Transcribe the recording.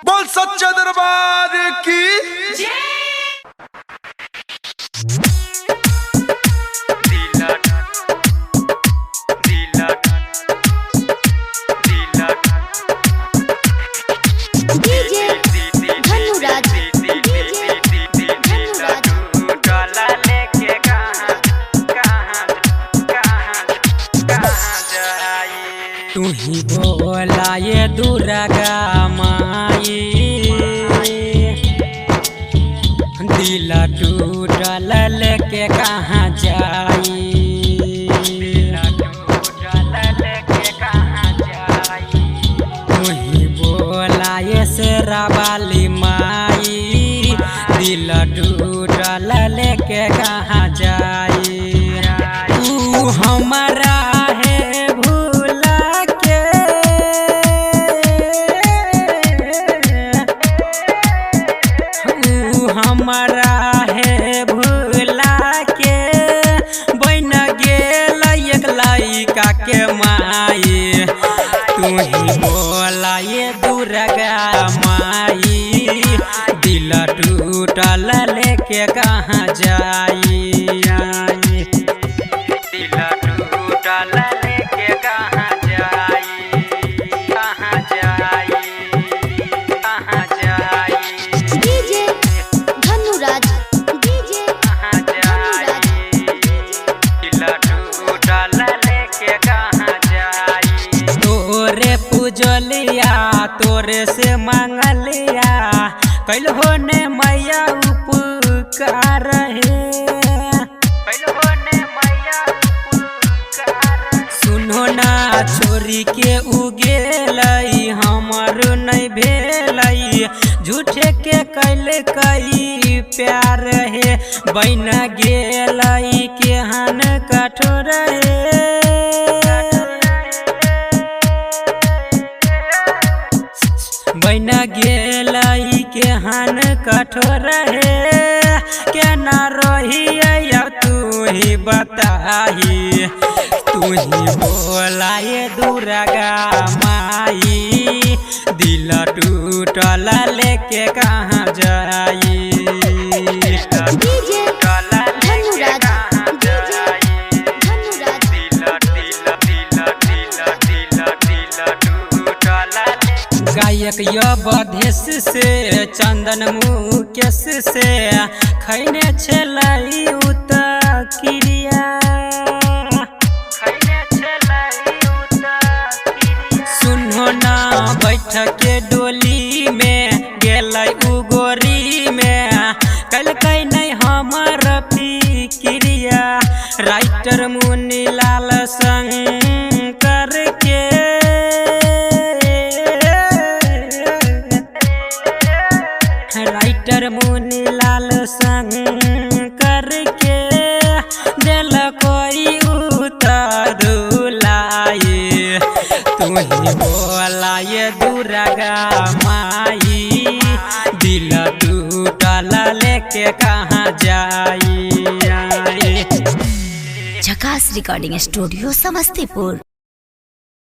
बोल सच्चे दरबार की तू ही बोला ये दुर्गा माई, दिल टूटल लेके कहाँ जाई, तू ही बोला ये शेरा वाली माई, दिल टूटल लेके कहाँ जाई। तू हमारा हमारा है भूला के बन गेल एक लइका के माई। तू ही बोला ये दुर्गा माई, दिल टूटल लेके कहाँ जाई, दिल टूटल लेके कहाँ जाई, कहाँ जाई, कहाँ जाई। तोरे पूजलिया तोरे से मांगलिया कैल होने मैया उपकार है, कैल होने मैया उपकार। सुनो ना छोरी के उगेलई हमर नहीं भेलई, झूठे के कैल कई प्यार है, बन गेलई के हन कठोर है, बन गेलई के हन कठोर है, के ना रही तू ही बताही। तू ही बोला ये दुर्गा माई, दिल टूटल लेके कहाँ जाई, गायक बधेश से चंदन मुकेश से खैने छलई उत क्रिया, सुनो ना बैठ के डोली में गेलई उगोरी में, कल कई नहीं हमर फिक्रिया। राइटर मुनीलाल शंकर के राइटर मुनीलाल शंकर के दिल कोई उतरुलाई। तू ही बोला ये दुर्गा माई, दिल टूटल लेके कहाँ जाई। झकास रिकॉर्डिंग स्टूडियो समस्तीपुर।